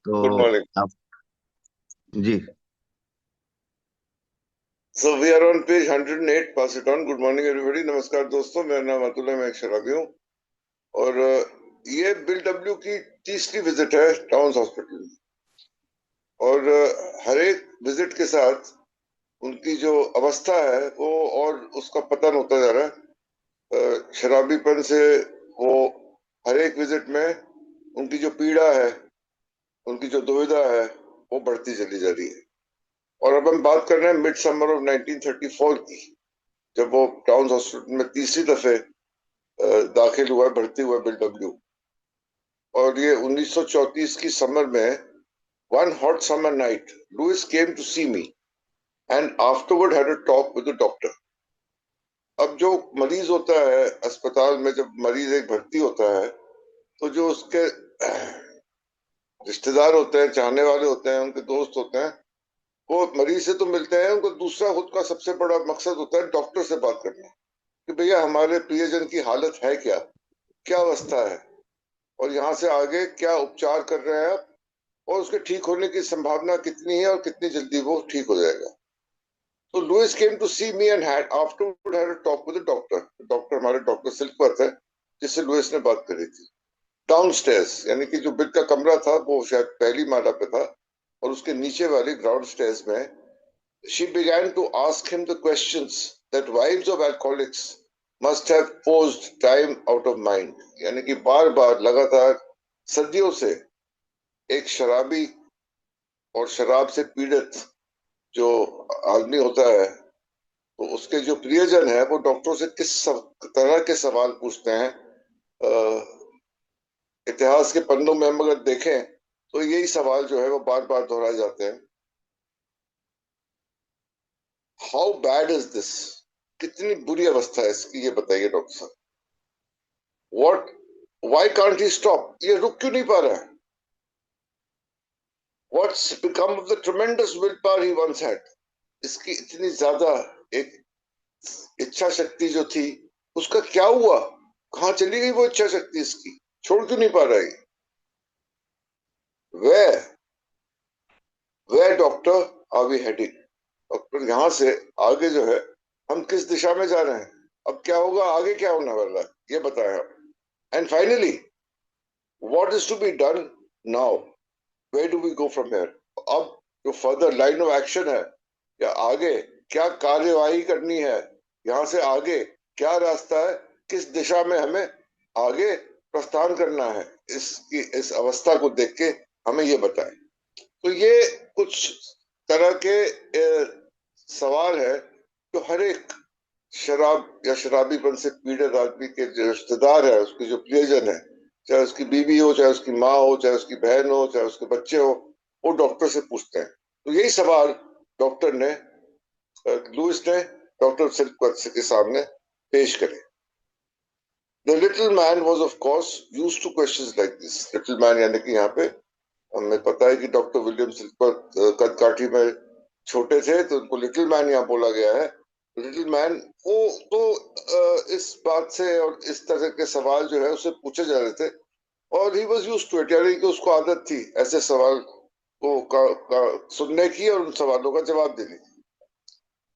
Good तो morning. आप जी। So we are on page 108, pass it on. Good morning everybody. नमस्कार दोस्तों, मेरा नाम अतुल है, मैं एक शराबी हूँ। और ये बिल डब्ल्यू की तीसरी विजिट है टाउन्स हॉस्पिटल में। और हर एक विजिट के साथ उनकी जो अवस्था है वो और उसका पतन होता जा रहा है। शराबीपन से वो हर एक विजिट में उनकी जो पीड़ा है, उनकी जो दुविधा है, वो बढ़ती चली जा रही है। और अब हम बात कर रहे हैं मिड समर ऑफ 1934 की, जब वो टाउन हॉस्पिटल में तीसरी दफे दाखिल हुआ, भर्ती हुआ बिल डब्ल्यू। और ये 1934 की समर में one hot summer night Louis came to see me and afterward had a talk with the doctor. अब जो मरीज होता है अस्पताल में, जब मरीज एक भर्ती होता है, तो जो उसके रिश्तेदार होते हैं, चाहने वाले होते हैं, उनके दोस्त होते हैं, वो मरीज से तो मिलते हैं, उनको दूसरा खुद का सबसे बड़ा मकसद होता है डॉक्टर से बात करना, कि भैया हमारे प्रियजन की हालत है क्या, क्या अवस्था है, और यहाँ से आगे क्या उपचार कर रहे हैं आप, और उसके ठीक होने की संभावना कितनी है और कितनी जल्दी वो ठीक हो जाएगा। तो Louis came to see me and had afterward had a talk with the doctor. Doctor हमारे डॉक्टर सिल्कवर्थ है, जिससे लुइस ने बात करी थी। डाउनस्टेयर्स, यानी कि जो बिल का कमरा था वो शायद पहली माला पे था, और उसके नीचे वाली ग्राउंड स्टेयर्स में she began to ask him the questions that wives of alcoholics must have posed time out of mind। यानी कि बार बार लगातार सदियों से एक शराबी और शराब से पीड़ित जो आदमी होता है, तो उसके जो प्रियजन है वो डॉक्टरों से किस तरह के सवाल पूछते हैं। इतिहास के पन्नों में हम अगर देखें तो यही सवाल जो है वो बार बार दोहराए जाते हैं। हाउ बैड इज दिस, कितनी बुरी अवस्था है इसकी, ये बताइए डॉक्टर साहब। What, why can't he stop, ये रुक क्यों नहीं पा रहा है। What's become of the tremendous will power he once had, इसकी इतनी ज्यादा एक इच्छा शक्ति जो थी, उसका क्या हुआ, कहाँ चली गई वो इच्छा शक्ति इसकी, छोड़ क्यों नहीं पा रहा है। Where where doctor are we heading, doctor यहाँ से आगे जो है हम किस दिशा में जा रहे हैं, अब क्या होगा, आगे क्या होने वाला है, ये बताएं आप। And finally what is to be done now, where do we go from here. अब जो फर्दर लाइन ऑफ एक्शन है, या आगे क्या कार्यवाही करनी है, यहाँ से आगे क्या रास्ता है, किस दिशा में हमें आगे प्रस्थान करना है, इसकी इस अवस्था को देख के हमें ये बताएं। तो ये कुछ तरह के सवाल है जो हर एक शराब या शराबीपन से पीड़ित आदमी के जो रिश्तेदार है, उसके जो प्रियजन है, चाहे उसकी बीवी हो, चाहे उसकी माँ हो, चाहे उसकी बहन हो, चाहे उसके बच्चे हो, वो डॉक्टर से पूछते हैं। तो यही सवाल डॉक्टर ने, लुइस ने डॉक्टर सिल्कवर्थ के सामने पेश करे। The little man was of course use to question like this. Little man यानी कि यहाँ पे हमें पता है कि डॉक्टर विलियम सिल्कवर्थ कदकाठी में छोटे थे, तो उनको लिटिल मैन यहाँ बोला गया है। लिटिल मैन, वो तो इस बात से और इस तरह के सवाल जो है उससे पूछे जा रहे थे, और he was use to it, यानी कि उसको आदत थी ऐसे सवाल को सुनने की और उन सवालों का जवाब देने की।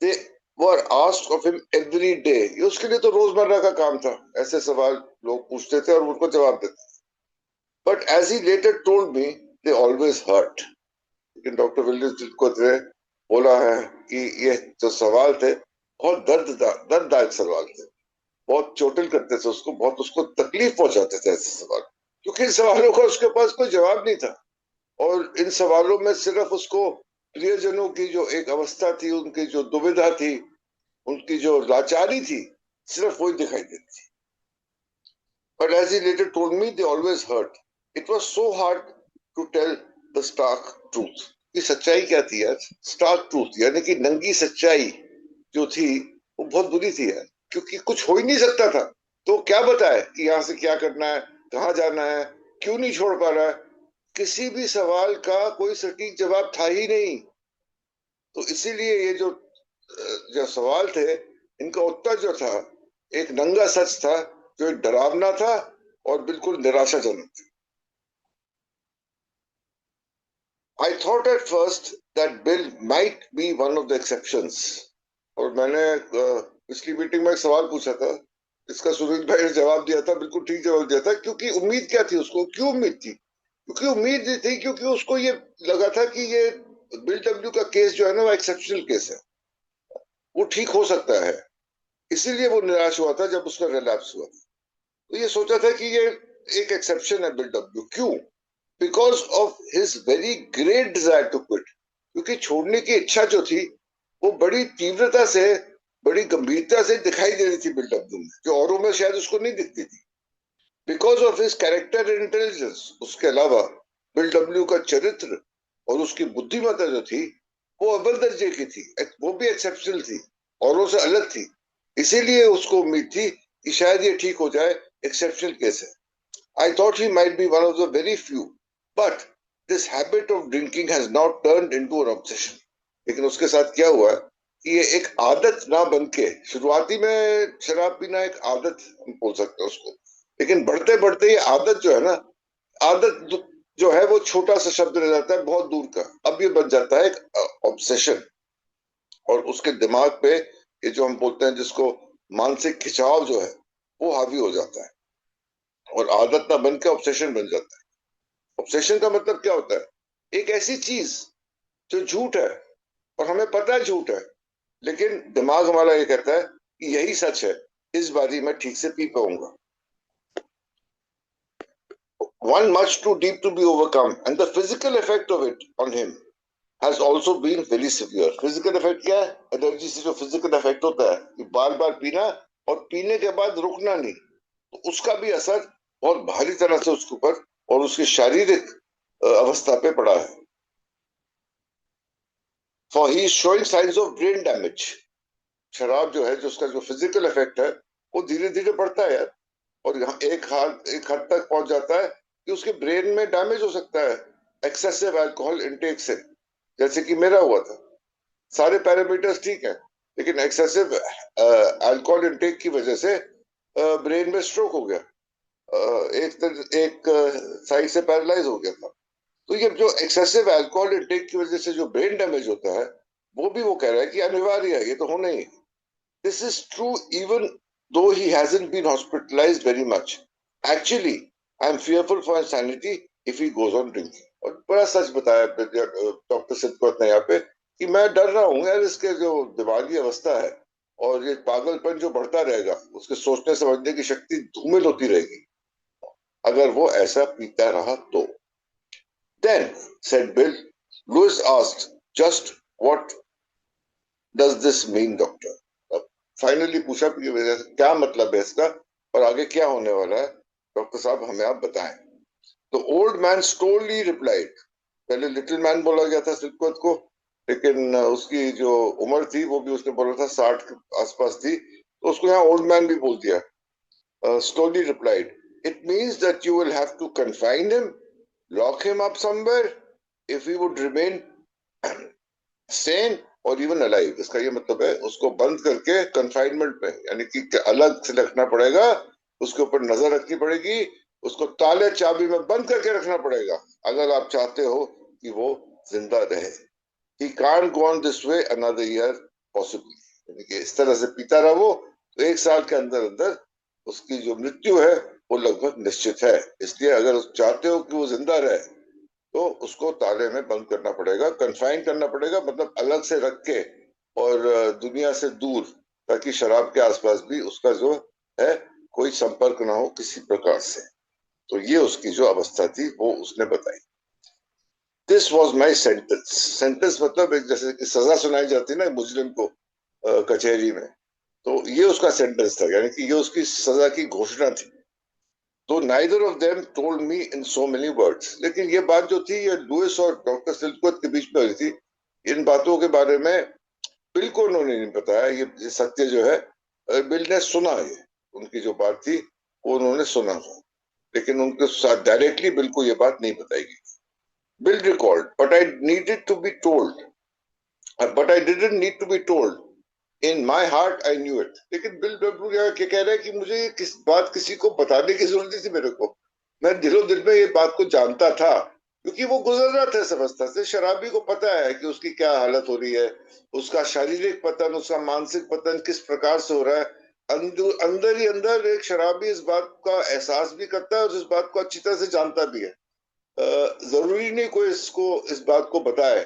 They were asked of him every day, ये उसके लिए तो रोजमर्रा का काम था, ऐसे सवाल लोग पूछते थे और उनको जवाब देते। But as he later told me, they always hurt. लेकिन डॉक्टर विलियम को बोला है कि ये जो सवाल थे बहुत दर्ददायक सवाल थे, बहुत चोटिल करते थे उसको, बहुत उसको तकलीफ पहुंचाते थे ऐसे सवाल, क्योंकि इन सवालों का उसके पास कोई जवाब नहीं था। और इन सवालों में सिर्फ उसको प्रियजनों की जो एक अवस्था थी, उनकी जो दुविधा थी, उनकी जो लाचारी थी, सिर्फ वही दिखाई देती थी। But as he later told me, they always hurt. It was so hard to tell the stark truth. कि सच्चाई क्या थी यार, स्टार्क ट्रूथ यानी कि नंगी सच्चाई जो थी, वो बहुत बुरी थी यार, क्योंकि कुछ हो ही नहीं सकता था। तो क्या बताए कि यहाँ से क्या करना है, कहाँ जाना है, क्यों नहीं छोड़ पा रहा है, किसी भी सवाल का कोई सटीक जवाब था ही नहीं। तो इसीलिए ये जो सवाल थे, इनका उत्तर जो था एक नंगा सच था, जो एक डरावना था और बिल्कुल निराशाजनक था। I thought at first that Bill might be one of the exceptions. और मैंने पिछली मीटिंग में एक सवाल पूछा था, इसका सुरेश भाई ने जवाब दिया था, बिल्कुल ठीक जवाब दिया था, क्योंकि उम्मीद क्या थी उसको, क्यों उम्मीद थी? क्योंकि उम्मीद ये थी, क्योंकि उसको ये लगा था कि ये बिल डब्ल्यू का केस जो है ना वो एक्सेप्शनल केस है, वो ठीक हो सकता है। इसीलिए वो निराश हुआ था जब उसका रिलैप्स हुआ। तो ये सोचा था कि ये एक एक्सेप्शन है बिल डब्ल्यू। क्यों? Because of his very great desire to quit. क्योंकि छोड़ने की इच्छा जो थी वो बड़ी तीव्रता से, बड़ी गंभीरता से दिखाई दे रही थी बिल डब्ल्यू में, जो औरों में शायद उसको नहीं दिखती थी। Because of his character and intelligence. उसके अलावा बिल डब्ल्यू का चरित्र और उसकी बुद्धिमत्ता जो थी वो अव्वल दर्जे की थी, वो भी एक्सेप्शनल थी, औरों से अलग थी। इसीलिए उसको उम्मीद थी कि शायद ये ठीक हो जाए, एक्सेप्शनल केस है। I thought he might be one of the very few, but this habit of drinking has now turned into an obsession. लेकिन उसके साथ क्या हुआ कि ये एक आदत ना बन के, शुरुआती में शराब पीना एक आदत हम बोल सकते हैं उसको, लेकिन बढ़ते बढ़ते ये आदत जो है ना, आदत जो है वो छोटा सा शब्द रह जाता है, बहुत दूर का। अब ये बन जाता है एक ऑब्सेशन, और उसके दिमाग पे ये जो हम बोलते हैं जिसको मानसिक खिंचाव जो है वो हावी हो जाता है, और आदत ना बन के ऑब्सेशन बन जाता है। ऑब्सेशन का मतलब क्या होता है? एक ऐसी चीज जो झूठ है और हमें पता है झूठ है, लेकिन दिमाग हमारा ये कहता है कि यही सच है, इस बारी मैं ठीक से पी पाऊंगा। One much too deep to be overcome, and the physical effect of it on him has also been very severe. Physical effect क्या है? एनर्जी से जो फिजिकल इफेक्ट होता है कि बार बार पीना और पीने के बाद रुकना नहीं, तो उसका भी असर बहुत भारी तरह से उसके ऊपर और उसकी शारीरिक अवस्था पे पड़ा है। For he is showing science of brain damage. शराब जो है, जो उसका जो फिजिकल इफेक्ट है वो धीरे धीरे बढ़ता है यार, और यहाँ एक हद तक पहुंच जाता है कि उसके ब्रेन में डैमेज हो सकता है एक्सेसिव अल्कोहल इंटेक से, जैसे कि मेरा हुआ था। सारे पैरामीटर्स ठीक है, लेकिन एक्सेसिव अल्कोहल इंटेक की वजह से ब्रेन में स्ट्रोक हो गया, एक साइड से पैरालाइज हो गया था। तो ये जो एक्सेसिव अल्कोहल इंटेक की वजह से जो ब्रेन डैमेज होता है, वो भी वो कह रहा है कि अनिवार्य है, ये तो होना ही है। This is true even though he hasn't been hospitalised very much. Actually I am fearful for his sanity if he goes on drinking. और बड़ा सच बताया डॉक्टर सिद्धपत ने यहाँ पे कि मैं डर रहा हूँ यार, इसके जो दिमागी अवस्था है और ये पागलपन जो बढ़ता रहेगा, उसके सोचने समझने की शक्ति धूमिल होती रहेगी अगर वो ऐसा पीता रहा तो। Then, said Bill, Louis asked, just what does this mean, doctor? अब फाइनली पूछा कि क्या मतलब है इसका और आगे क्या होने वाला है, डॉक्टर साहब हमें आप बताएं। तो ओल्ड मैन स्टोरली रिप्लाइड। पहले लिटिल मैन बोला गया था सिद्धपत को, लेकिन उसकी जो उम्र थी वो भी उसने बोला था 60 के आसपास थी, तो उसको यहाँ ओल्ड मैन भी बोल दिया। Slowly replied, it means that you will have to confine him, lock him up somewhere, if he would remain sane or even alive. इसका ये मतलब है उसको बंद करके कंफाइनमेंट में, यानी कि अलग से रखना पड़ेगा, उसके ऊपर नजर रखनी पड़ेगी, उसको ताले चाबी में बंद करके रखना पड़ेगा अगर आप चाहते हो कि वो जिंदा रहे। He can't go on this way another year possibly. यानी कि इस तरह से पीता रहा वो तो एक साल के अंदर अंदर उसकी जो मृत्यु है वो लगभग निश्चित है। इसलिए अगर चाहते हो कि वो जिंदा रहे तो उसको ताले में बंद करना पड़ेगा, कन्फाइन करना पड़ेगा, मतलब अलग से रख के और दुनिया से दूर, ताकि शराब के आसपास भी उसका जो है कोई संपर्क ना हो किसी प्रकार से। तो ये उसकी जो अवस्था थी वो उसने बताई। This was my sentence. Sentence मतलब एक जैसे कि सजा सुनाई जाती है ना मुजरिम को कचहरी में, तो ये उसका सेंटेंस था, यानी कि ये उसकी सजा की घोषणा थी। तो neither of them told me in so many words. लेकिन ये बात जो थी ये लुइस और डॉक्टर सिल्कवर्थ के बीच में हुई थी। इन बातों के बारे में बिल्कुल उन्होंने नहीं बताया। ये सत्य जो है बिल ने सुना, ये उनकी जो बात थी वो उन्होंने सुना था, लेकिन उनके साथ डायरेक्टली बिल को ये बात नहीं बताई गई। Bill record, but I needed to be told, but I didn't need to be told, in my heart I knew it. लेकिन बिल डब्ल्यू क्या कह रहा है कि मुझे ये किस बात किसी को बताने की जरूरत नहीं थी मेरे को, मैं दिलो दिल में ये बात को जानता था क्योंकि वो गुजर रहा था इस अवस्था से। शराबी को पता है कि उसकी क्या हालत हो रही है, उसका शारीरिक पतन, उसका मानसिक पतन किस प्रकार से हो रहा है। अंदर अंदर ही अंदर एक शराबी इस बात का एहसास भी करता है और इस बात को अच्छी तरह से जानता भी है। जरूरी नहीं कोई इसको इस बात को बताए।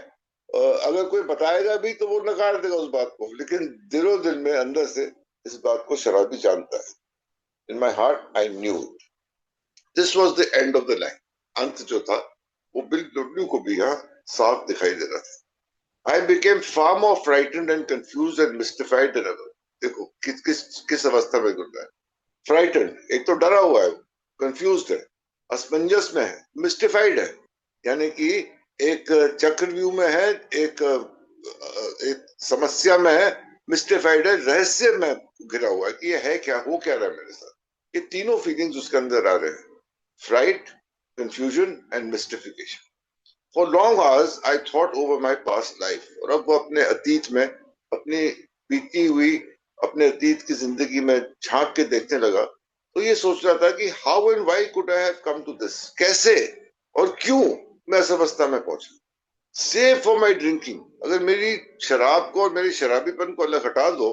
अगर कोई बताएगा भी तो वो नकार देगा उस बात को, लेकिन दिलो दिल में अंदर से इस बात को शराबी जानता है। In my heart I knew this was the end of the line. अंत जो था वो बिल डब्ल्यू को भी यहाँ साफ दिखाई दे रहा था। I became far more frightened and confused and mystified than ever. देखो किस अवस्था में गुजरा है। फ्राइटेंड, एक तो डरा हुआ है, कंफ्यूज्ड है, असमंजस में है, मिस्टिफाइड है, यानी कि एक चक्रव्यूह में है, एक समस्या में है, मिस्टिफाइड है, रहस्य में घिरा हुआ है कि ये है क्या, हो क्या रहा है मेरे साथ। ये तीनों फीलिंग्स उसके अंदर आ रहे हैं, fright, confusion and mystification. For long hours I thought over my past life, और अब वो अपने अतीत में, अपनी बीती हुई अपने अतीत की जिंदगी में झांक के देखने लगा। तो ये सोच रहा था कि how and why could I have come to this, कैसे और क्यों मैं इस अवस्था में पहुंचा। सेव फॉर माई ड्रिंकिंग, अगर मेरी शराब को और मेरी शराबीपन को अलग हटा दो,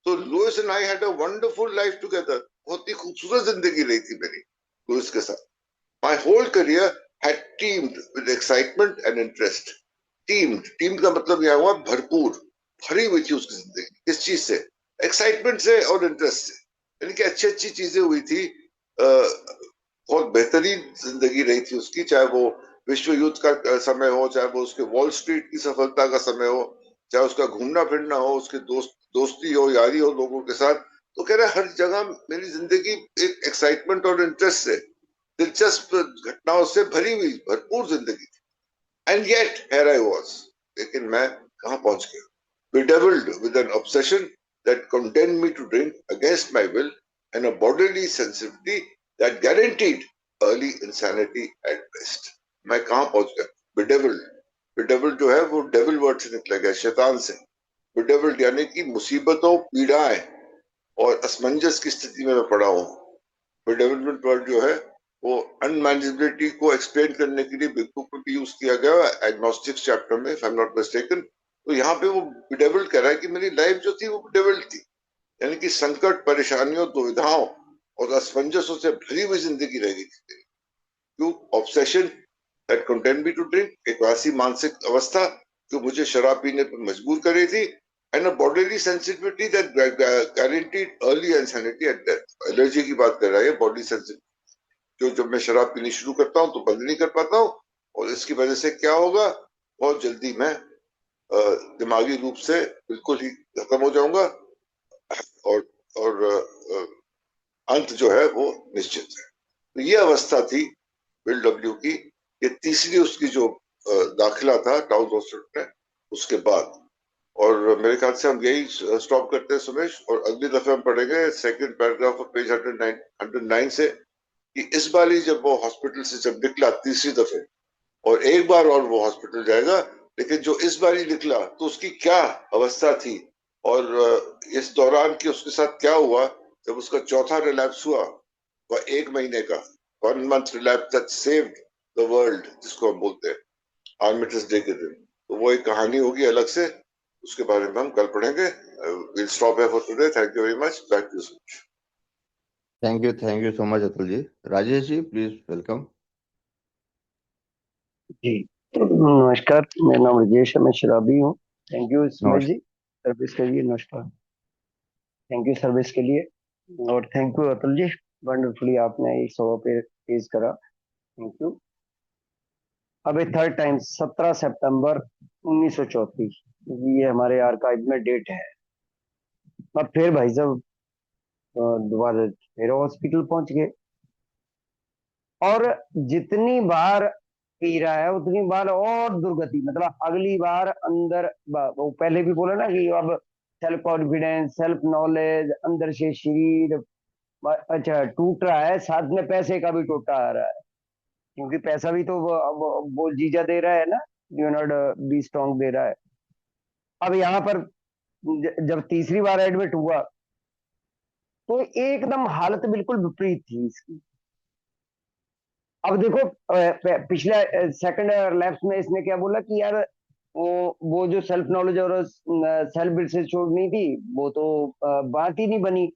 तो Louis and I had a wonderful life together. बहुत ही खूबसूरत जिंदगी रही थी मेरी लुइस के साथ। My whole career had teemed with excitement and interest. Teamed का मतलब यह हुआ भरपूर, भरी हुई थी उसकी जिंदगी। किस चीज से? एक्साइटमेंट से और इंटरेस्ट से, यानी कि अच्छी अच्छी चीजें हुई थी। बहुत बेहतरीन जिंदगी रही थी उसकी, चाहे वो विश्व युद्ध का समय हो, चाहे वो उसके वॉल स्ट्रीट की सफलता का समय हो, चाहे उसका घूमना फिरना हो, उसके दोस्ती हो, यारी हो लोगों के साथ। तो कह रहा है हर जगह मेरी जिंदगी एक एक्साइटमेंट और इंटरेस्ट से, दिलचस्प घटनाओं से भरी हुई भरपूर जिंदगी थी। And yet here I was, लेकिन मैं कहां पहुंच गया। bedeviled with an obsession that condemned me to drink against my will and a bodily sensitivity that guaranteed early insanity at best. मैं कहां पहुंच गया। bedeviled, bedeviled जो है वो डेविल वर्ड से निकला गया, शैतान से। bedeviled यानी कि मुसीबतों, पीड़ाएं और असमंजस की स्थिति में मैं पड़ा हूं। बेडेविलमेंट वर्ड जो है वो अनमैनेजेबिलिटी को एक्सप्लेन करने के लिए बिग बुक में भी यूज किया गया, एग्नोस्टिक्स चैप्टर में, if I am not mistaken. तो यहाँ पे वो बेडेविल्ड कह रहा है कि मेरी लाइफ जो थी वो बेडेविल्ड थी, यानी कि संकट, परेशानियों, दुविधाओं और असमंजसों से भरी हुई जिंदगी रह गई थी। क्यों? Obsession that condemned me to drink, एक वैसी मानसिक अवस्था जो मुझे शराब पीने पर मजबूर कर रही थी। And a bodily sensitivity that guaranteed early insanity at death. Allergy की बात कर रहा है, बॉडी सेंसिटिविटी जो जब मैं शराब पीनी शुरू करता हूँ तो बंद नहीं कर पाता हूँ, और इसकी वजह से क्या होगा, बहुत जल्दी मैं दिमागी रूप से बिल्कुल ही खत्म हो जाऊंगा, और अंत जो है वो निश्चित है। तो ये अवस्था थी बिल डब्ल्यू की। ये तीसरी उसकी जो दाखिला था टाउन हॉस्पिटल में, उसके बाद। और मेरे ख्याल से हम यही स्टॉप करते हैं सुमेश, और अगली दफे हम पढ़ेंगे सेकंड पैराग्राफ ऑफ पेज 109 से, कि इस बार ही जब वो हॉस्पिटल से जब निकला तीसरी दफे, और एक बार और वो हॉस्पिटल जाएगा, लेकिन जो इस बार ही निकला तो उसकी क्या अवस्था थी, और इस दौरान की उसके साथ क्या हुआ जब उसका चौथा रिलैप्स हुआ, वह 1 महीने का, 1 month relapse that saved the world, जिसको हम बोलते हैं आर्मिटिस डे के दिन। तो वो एक कहानी होगी अलग से, उसके बारे में हम कल पढ़ेंगे। Will stop here for today. Thank you very much. Back to you. Thank you so much Atul ji. Rajesh ji please welcome. जी नमस्कार, मेरा नाम राजेश है, मैं शराबी हूँ। थैंक यू सुमेश जी नमस्कार। सर्विस के लिए। नमस्कार, थैंक यू सर्विस के लिए, और thank you Atul ji, wonderfully आपने ये सौ पे पेश करा। Thank you. अब थर्ड टाइम 17 सितंबर 1934, ये हमारे आर्काइव में डेट है। अब फिर भाई साहब दोबारा फिर हॉस्पिटल पहुंच गए, और जितनी बार पी रहा है उतनी बार और दुर्गति, मतलब अगली बार अंदर वो पहले भी बोला ना कि अब सेल्फ कॉन्फिडेंस, सेल्फ नॉलेज, अंदर से शरीर अच्छा टूट रहा है, साथ में पैसे का भी टूटा आ रहा है, क्योंकि पैसा भी तो वो जीजा दे रहा है ना, लियोनार्ड बी स्ट्रॉन्ग दे रहा है। अब यहाँ पर जब तीसरी बार एडमिट हुआ तो एकदम हालत बिल्कुल विपरीत थी इसकी। अब देखो पिछले सेकंड लेफ्ट में इसने क्या बोला कि यार वो जो सेल्फ नॉलेज और सेल्फ बिल्ड छोड़नी थी, वो तो बात ही नहीं बनी।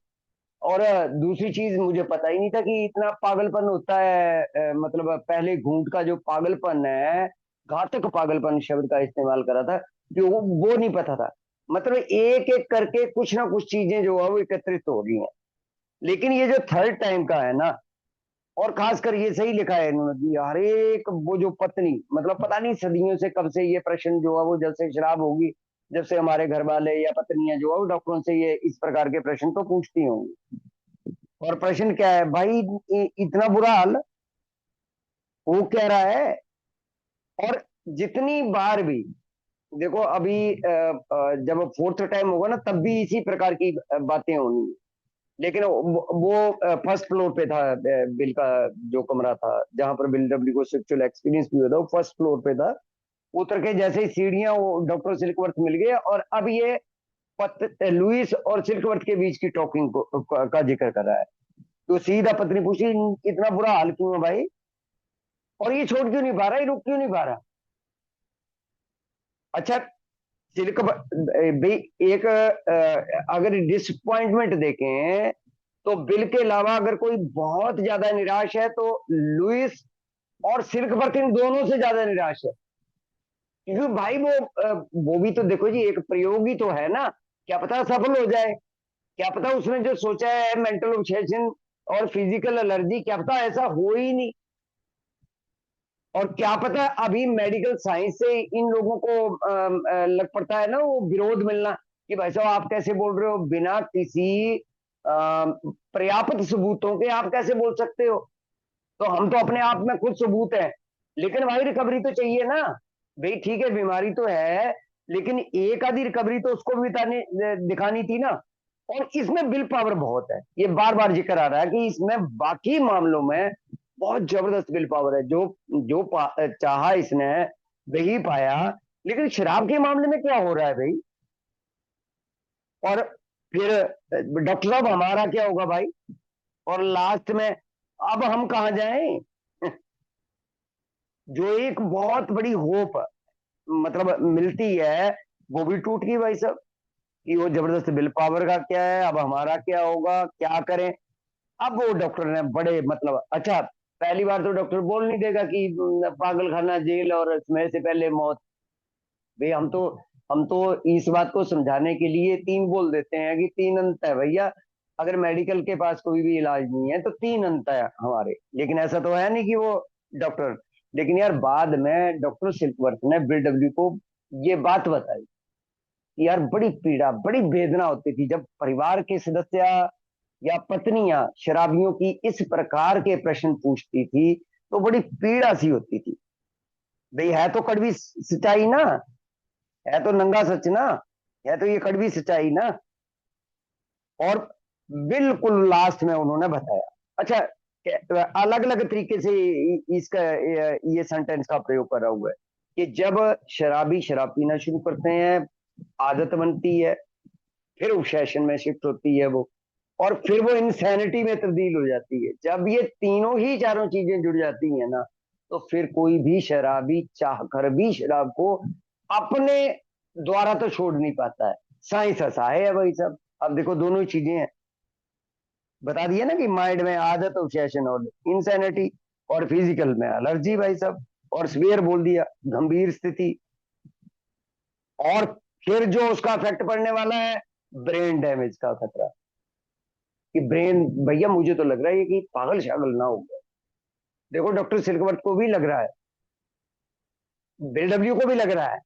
और दूसरी चीज, मुझे पता ही नहीं था कि इतना पागलपन होता है। मतलब पहले घूंट का जो पागलपन है, घातक पागलपन शब्द का इस्तेमाल करा था, कि वो नहीं पता था। मतलब एक एक करके कुछ ना कुछ चीजें जो है वो एकत्रित हो रही हैं। लेकिन ये जो थर्ड टाइम का है ना, और खासकर ये सही लिखा है इन्होंने कि हर एक वो जो पत्नी, मतलब पता नहीं सदियों से कब से ये प्रश्न जो है वो जब से शराब होगी, जब से हमारे घर वाले या पत्नियां जो है वो डॉक्टरों से ये इस प्रकार के प्रश्न तो पूछती होंगी। और प्रश्न क्या है भाई, इतना बुरा हाल वो कह रहा है। और जितनी बार भी देखो अभी जब फोर्थ टाइम होगा ना, तब भी इसी प्रकार की बातें होनी है। लेकिन वो फर्स्ट फ्लोर पे था, बिल का जो कमरा था जहां पर बिल डब्ल्यू को सेक्सुअल एक्सपीरियंस भी हुआ था, वो फर्स्ट फ्लोर पे था। उतर के जैसे ही सीढ़ियां, वो डॉक्टर सिल्कवर्थ मिल गए, और अब ये लुइस और सिल्कवर्थ के बीच की टॉकिंग का जिक्र कर रहा है। तो सीधा पत्नी पूछी, इतना बुरा हाल क्यों है भाई, और ये छोड़ क्यों नहीं पा रहा, ये रुक क्यों नहीं पा रहा। अच्छा, सिल्क भाई एक अगर डिसअपॉइंटमेंट देखें, तो बिल के अलावा अगर कोई बहुत ज्यादा निराश है तो लुइस और सिल्क बर्थ इन दोनों से ज्यादा निराश है। क्योंकि भाई वो भी तो देखो जी, एक प्रयोग ही तो है ना। क्या पता सफल हो जाए, क्या पता उसने जो सोचा है मेंटल ऑब्सेशन और फिजिकल एलर्जी, क्या पता ऐसा हो ही नहीं। और क्या पता अभी मेडिकल साइंस से इन लोगों को लग पड़ता है ना वो विरोध मिलना, कि भाई साहब आप कैसे बोल रहे हो, बिना किसी पर्याप्त सबूतों के आप कैसे बोल सकते हो। तो हम तो अपने आप में खुद सबूत है। लेकिन भाई रिकवरी तो चाहिए ना। भाई ठीक है, बीमारी तो है, लेकिन एक आधी रिकवरी तो उसको भी दिखानी थी ना। और इसमें विल पावर बहुत है, ये बार बार जिक्र आ रहा है कि इसमें बाकी मामलों में बहुत जबरदस्त विल पावर है। जो जो चाहा इसने वही पाया। लेकिन शराब के मामले में क्या हो रहा है भाई। और फिर डॉक्टर साहब हमारा क्या होगा भाई। और लास्ट में अब हम कहा जाएं। जो एक बहुत बड़ी होप मतलब मिलती है, वो भी टूट गई भाई साहब। कि वो जबरदस्त विल पावर का क्या है, अब हमारा क्या होगा, क्या करें। अब वो डॉक्टर ने बड़े मतलब, अच्छा पहली बार तो डॉक्टर बोल नहीं देगा कि पागल खाना, जेल और समय से पहले मौत। भाई हम तो इस बात को समझाने के लिए तीन बोल देते हैं कि तीन अंत है भैया। अगर मेडिकल के पास कोई भी इलाज नहीं है तो तीन अंत है हमारे। लेकिन ऐसा तो है नहीं कि वो डॉक्टर। लेकिन यार बाद में डॉक्टर सिल्कवर्थ ने बिल डब्ल्यू को ये बात बताई कि यार बड़ी पीड़ा, बड़ी वेदना होती थी जब परिवार के सदस्य या पत्नियां शराबियों की इस प्रकार के प्रश्न पूछती थी, तो बड़ी पीड़ा सी होती थी। भाई है तो कड़वी सच्चाई ना, है तो नंगा सच ना, है तो ये कड़वी सच्चाई ना। और बिल्कुल लास्ट में उन्होंने बताया। अच्छा, अलग अलग तरीके से इसका ये सेंटेंस का प्रयोग करा हुआ है कि जब शराबी शराब पीना शुरू करते हैं, आदत बनती है, फिर ऑब्सेशन में शिफ्ट होती है वो, और फिर वो इंसैनिटी में तब्दील हो जाती है। जब ये तीनों ही चारों चीजें जुड़ जाती हैं ना, तो फिर कोई भी शराबी चाह कर भी शराब को अपने द्वारा तो छोड़ नहीं पाता है। साइंस ऐसा है भाई साहब। अब देखो दोनों ही चीजें हैं, बता दिया ना कि माइंड में आदत, ऑब्सेशन और इंसैनिटी, और फिजिकल में एलर्जी भाई साहब, और सीवियर बोल दिया, गंभीर स्थिति। और फिर जो उसका इफेक्ट पड़ने वाला है, ब्रेन डैमेज का खतरा। कि ब्रेन, भैया मुझे तो लग रहा है कि पागल शागल ना हो गया। देखो डॉक्टर सिल्कवर्थ को भी लग रहा है, बीडब्ल्यू को भी लग रहा है।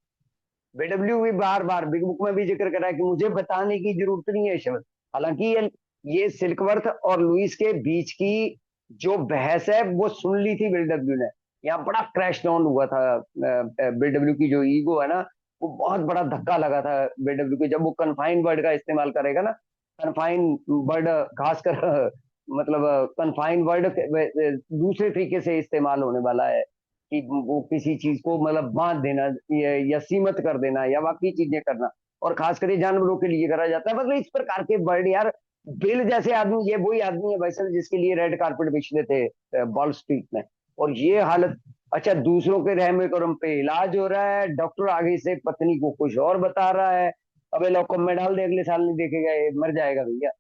बीडब्ल्यू भी बार बार बिग बुक में भी जिक्र कर रहा है कि मुझे बताने की जरूरत नहीं है शब्द। हालांकि ये सिल्कवर्थ और लुइस के बीच की जो बहस है वो सुन ली थी बीडब्ल्यू ने। यहाँ बड़ा क्रैश डाउन हुआ था। बीडब्ल्यू की जो ईगो है ना, वो बहुत बड़ा धक्का लगा था बीडब्ल्यू को, जब वो कन्फाइन वर्ड का इस्तेमाल करेगा ना। कन्फाइन वर्ड खासकर मतलब कन्फाइन वर्ड दूसरे तरीके से इस्तेमाल होने वाला है, कि वो किसी चीज को मतलब बांध देना, या सीमित कर देना, या बाकी चीजें करना। और खास करके जानवरों के लिए करा जाता है, मतलब इस प्रकार के वर्ड यार। बिल जैसे आदमी, ये वही आदमी है भाई साहब जिसके लिए रेड कारपेट बिछते थे वॉल स्ट्रीट में। और ये हालत। अच्छा, दूसरों के रहमे करम पे इलाज हो रहा है, डॉक्टर आगे से पत्नी को कुछ और बता रहा है, अबे लॉकअप में डाल दे, अगले साल नहीं देखेगा, ये मर जाएगा भैया।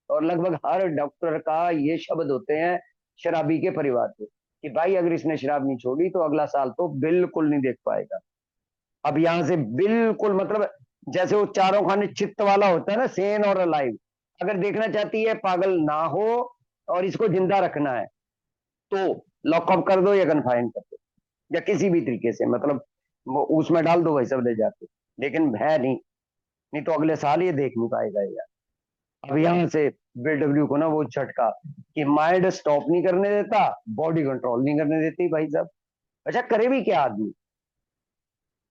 और लगभग हर डॉक्टर का ये शब्द होते हैं शराबी के परिवार के, कि भाई अगर इसने शराब नहीं छोड़ी तो अगला साल तो बिल्कुल नहीं देख पाएगा। अब यहां से बिल्कुल मतलब जैसे वो चारों खाने चित्त वाला होता है ना, सेन और अलाइव, अगर देखना चाहती है पागल ना हो और इसको जिंदा रखना है तो लॉकअप कर दो या कन्फाइन कर दो, या किसी भी तरीके से मतलब वो उसमें डाल दो, भाई सब ले जाते। लेकिन है नहीं, नहीं तो अगले साल ये देख नहीं पाएगा यार। अब यहाँ से बीडब्ल्यू को ना वो झटका कि माइंड स्टॉप नहीं करने देता, बॉडी कंट्रोल नहीं करने देती भाई साहब। अच्छा करे भी क्या आदमी,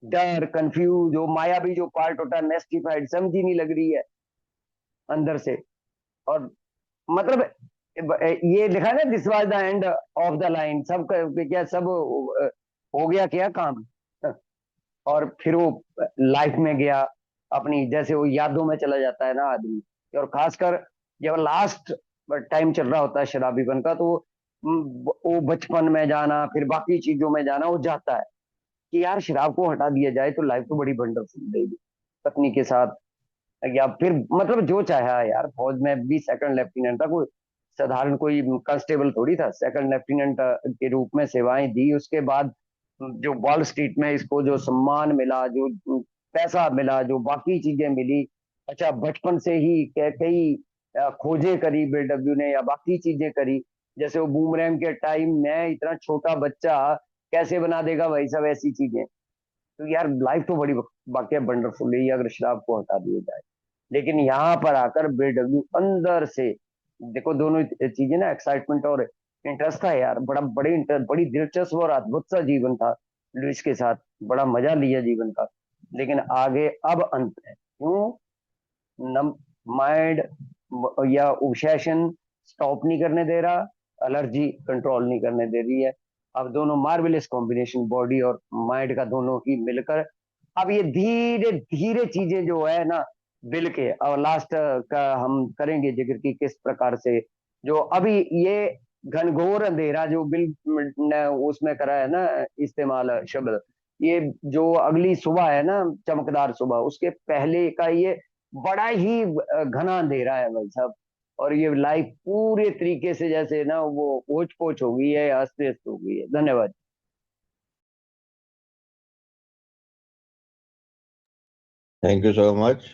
डर, कंफ्यूज, जो मायावी जो पार्ट होता है मेस्टिफाइड, समझ ही नहीं लग रही है अंदर से। और मतलब ये लिखा है ना, this was the end of the line, सब क्या सब हो गया क्या काम। और फिर वो लाइफ में गया अपनी, जैसे वो यादों में चला जाता है ना आदमी। और खासकर जब लास्ट टाइम चल रहा होता है शराबीपन का, तो वो बचपन में जाना, फिर बाकी चीजों में जाना, वो जाता है कि यार शराब को हटा दिया जाए तो लाइफ तो बड़ी वंडरफुल रहेगी, पत्नी के साथ, या फिर मतलब जो चाहे यार। फौज में भी सेकंड लेफ्टिनेंट था, कोई साधारण कोई कांस्टेबल थोड़ी था, सेकंड लेफ्टिनेंट के रूप में सेवाएं दी। उसके बाद जो वॉल स्ट्रीट में इसको जो सम्मान मिला, जो पैसा मिला, जो बाकी चीजें मिली। अच्छा, बचपन से ही कई खोजें करी बीडब्ल्यू ने, या बाकी चीजें करी, जैसे वो बूमरैंग के टाइम में इतना छोटा बच्चा कैसे बना देगा भाई सब, ऐसी चीजें। तो यार लाइफ तो बड़ी वाकई वंडरफुल है अगर शराब को हटा दिया जाए। लेकिन यहाँ पर आकर बीडब्ल्यू अंदर से देखो, दोनों चीजें ना, एक्साइटमेंट और इंटरेस्ट था यार, बड़ी दिलचस्प और अद्भुत सा जीवन था लुइस के साथ, बड़ा मजा लिया जीवन का। लेकिन आगे अब अंत है, क्यों? नम माइंड या ओब्सेशन स्टॉप नहीं करने दे रहा, एलर्जी कंट्रोल नहीं करने दे रही है। अब दोनों मार्वेलस कॉम्बिनेशन, बॉडी और माइंड का दोनों ही मिलकर, अब ये धीरे धीरे चीजें जो है ना बिल के, और लास्ट का हम करेंगे जिक्र की किस प्रकार से जो अभी ये घनघोर अंधेरा जो बिल ने उसमें करा है ना इस्तेमाल शब्द, ये जो अगली सुबह है ना, चमकदार सुबह, उसके पहले का ये बड़ा ही घना अंधेरा है भाई साहब। और ये लाइफ पूरे तरीके से जैसे ना वो ओच पोच हो गई है, अस्त व्यस्त हो गई है। धन्यवाद। Thank you so much.